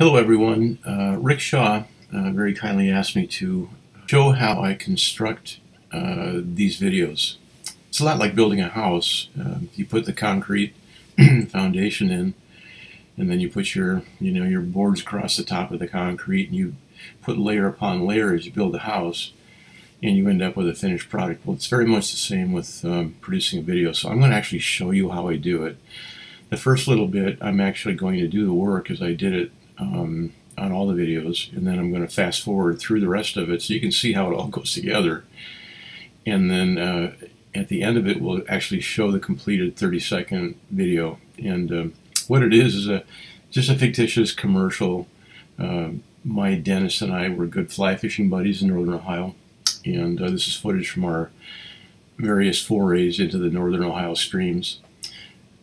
Hello everyone, Rick Shaw very kindly asked me to show how I construct these videos. It's a lot like building a house. You put the concrete foundation in, and then you put your boards across the top of the concrete, and you put layer upon layer as you build the house, and you end up with a finished product. Well, it's very much the same with producing a video, so I'm going to actually show you how I do it. The first little bit, I'm actually going to do the work as I did it on all the videos, and then I'm going to fast forward through the rest of it so you can see how it all goes together. And then at the end of it, we'll actually show the completed 30-second video. And what it is just a fictitious commercial. My dentist and I were good fly fishing buddies in Northern Ohio, and this is footage from our various forays into the Northern Ohio streams.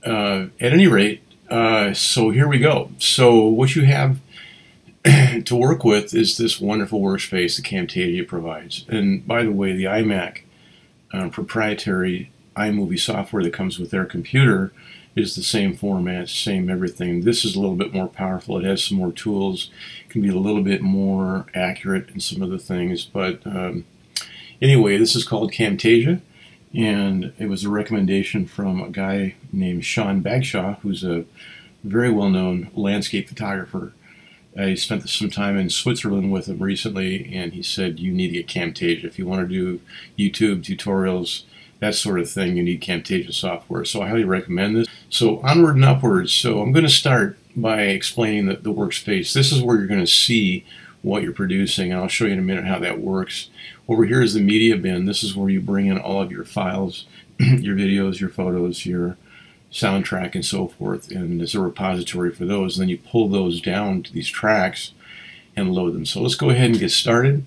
At any rate, so here we go. So what you have to work with is this wonderful workspace that Camtasia provides. And by the way, the iMac proprietary iMovie software that comes with their computer is the same format, same everything. This is a little bit more powerful. It has some more tools. It can be a little bit more accurate in some of the things. But anyway, this is called Camtasia. And it was a recommendation from a guy named Sean Bagshaw, who's a very well-known landscape photographer. I spent some time in Switzerland with him recently, and he said, you need to get Camtasia. If you want to do YouTube tutorials, that sort of thing, you need Camtasia software. So I highly recommend this. So onward and upwards. So I'm going to start by explaining the workspace. This is where you're going to see what you're producing, and I'll show you in a minute how that works. Over here is the media bin. This is where you bring in all of your files, your videos, your photos, your soundtrack, and so forth, and there's a repository for those, and then you pull those down to these tracks and load them. So let's go ahead and get started.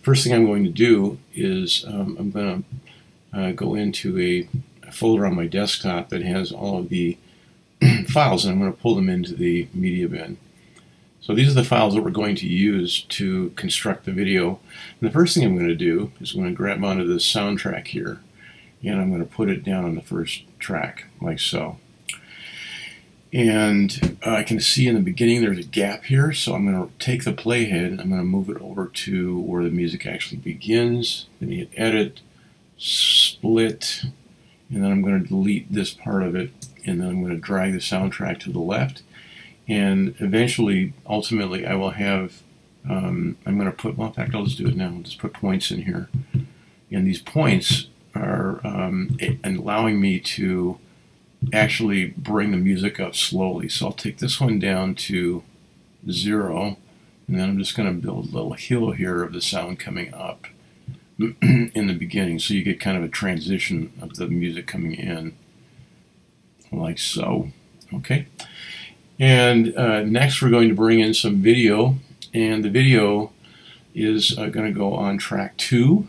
First thing I'm going to do is I'm going to go into a folder on my desktop that has all of the files, and I'm going to pull them into the media bin. So these are the files that we're going to use to construct the video. And the first thing I'm going to do is I'm going to grab onto this soundtrack here, and I'm going to put it down on the first track, like so. And I can see in the beginning there's a gap here, so I'm going to take the playhead, I'm going to move it over to where the music actually begins, then hit edit, split, and then I'm going to delete this part of it, and then I'm going to drag the soundtrack to the left. And eventually, ultimately, I will have, I'm going to put, well, in fact, I'll just do it now. I'll just put points in here. And these points are allowing me to actually bring the music up slowly. So I'll take this one down to 0, and then I'm just going to build a little hill here of the sound coming up in the beginning. So you get kind of a transition of the music coming in, like so. Okay. And next we're going to bring in some video, and the video is going to go on track 2,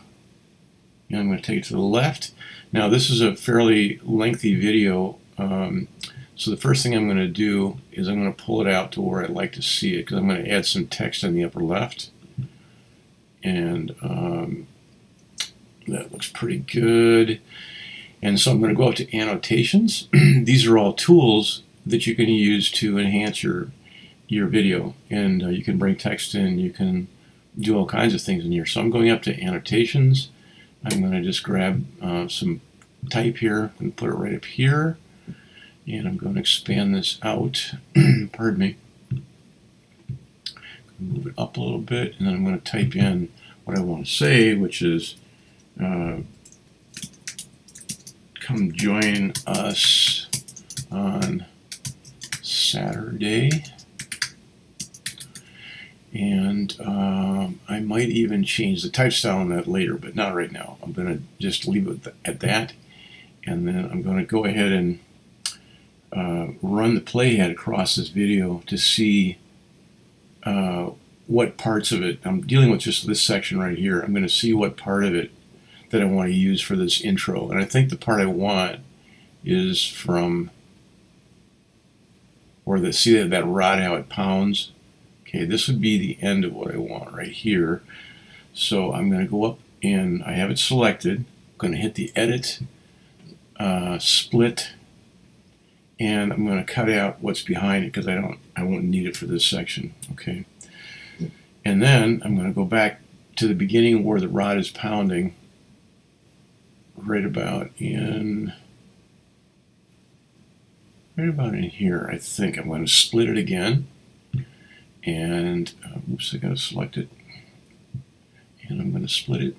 and I'm going to take it to the left. Now this is a fairly lengthy video, so the first thing I'm going to do is I'm going to pull it out to where I'd like to see it, because I'm going to add some text in the upper left, and that looks pretty good. And so I'm going to go up to annotations. These are all tools that you can use to enhance your video, and you can bring text in, you can do all kinds of things in here. So I'm going up to annotations. I'm going to just grab some type here and put it right up here, and I'm going to expand this out. Pardon me. Move it up a little bit, and then I'm going to type in what I want to say, which is come join us on Saturday, and I might even change the type style on that later, but not right now. I'm going to just leave it at that, and then I'm going to go ahead and run the playhead across this video to see what parts of it. I'm dealing with just this section right here. I'm going to see what part of it that I want to use for this intro, and I think the part I want is from or see that rod, how it pounds. Okay, this would be the end of what I want right here. So I'm going to go up, and I have it selected. I'm going to hit the edit, split, and I'm going to cut out what's behind it because I won't need it for this section. Okay, and then I'm going to go back to the beginning where the rod is pounding, right about in here. I think I'm going to split it again, and oops, I got to select it, and I'm going to split it.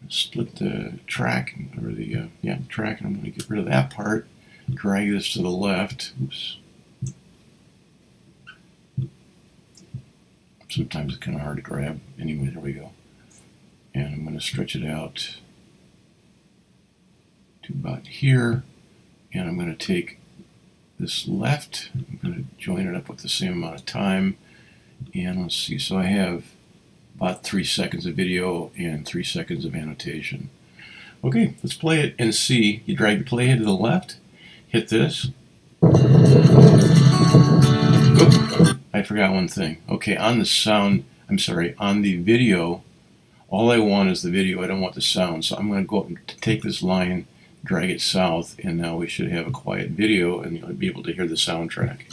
Split the track, or the track, and I'm going to get rid of that part, drag this to the left. Oops. Sometimes it's kind of hard to grab. Anyway, there we go. And I'm going to stretch it out to about here, and I'm going to take this left, I'm going to join it up with the same amount of time, and let's see, so I have about 3 seconds of video and 3 seconds of annotation. Okay, let's play it and see. You drag the playhead to the left, hit this. Oop, I forgot one thing. Okay, on the sound, I'm sorry, on the video, all I want is the video. I don't want the sound. So I'm going to go up and take this line, drag it south, and now we should have a quiet video, and you'll be able to hear the soundtrack.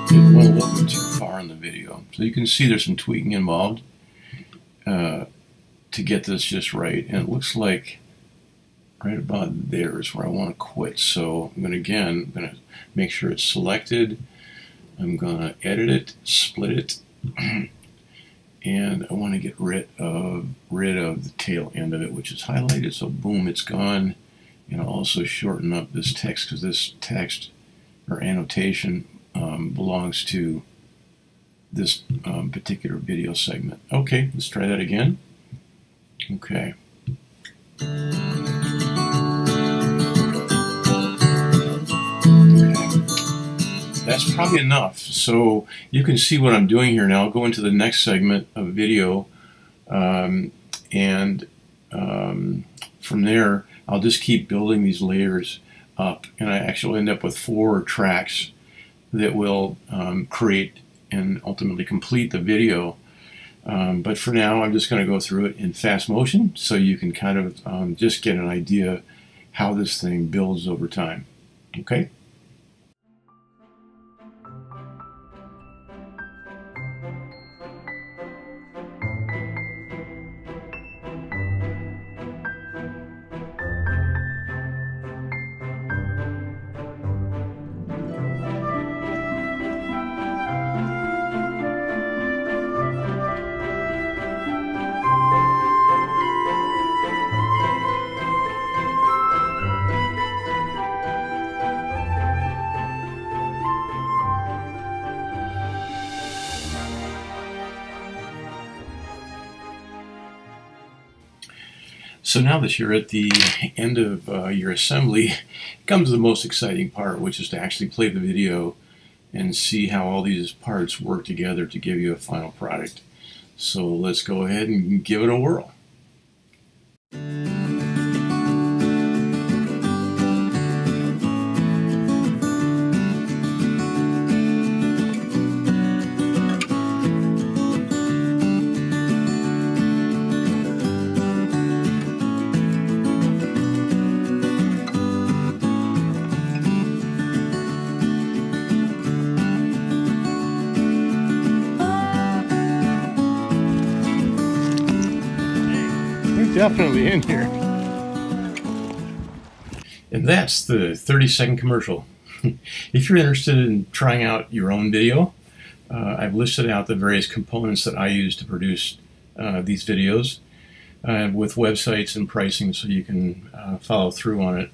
It went a little bit too far in the video. So you can see there's some tweaking involved to get this just right. And it looks like right about there is where I want to quit. So I'm going to make sure it's selected. I'm going to edit it, split it, and I want to get rid of the tail end of it, which is highlighted. So boom, it's gone. And I'll also shorten up this text because this text or annotation belongs to this particular video segment. Okay, let's try that again. Okay. That's probably enough. So you can see what I'm doing here now. I'll go into the next segment of video, and from there I'll just keep building these layers up, and I actually end up with 4 tracks that will create and ultimately complete the video. But for now, I'm just going to go through it in fast motion so you can kind of just get an idea how this thing builds over time. Okay? So now that you're at the end of your assembly, comes the most exciting part, which is to actually play the video and see how all these parts work together to give you a final product. So let's go ahead and give it a whirl. Definitely in here. And that's the 30-second commercial. If you're interested in trying out your own video, I've listed out the various components that I use to produce these videos with websites and pricing so you can follow through on it.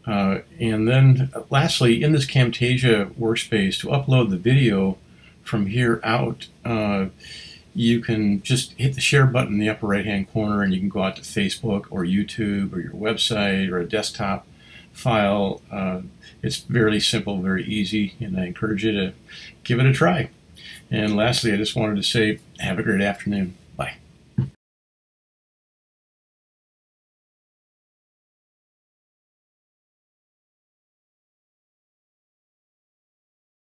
And then lastly, in this Camtasia workspace, to upload the video from here out, you can just hit the share button in the upper right hand corner and you can go out to Facebook or YouTube or your website or a desktop file. It's very simple, very easy, and I encourage you to give it a try. And lastly, I just wanted to say have a great afternoon.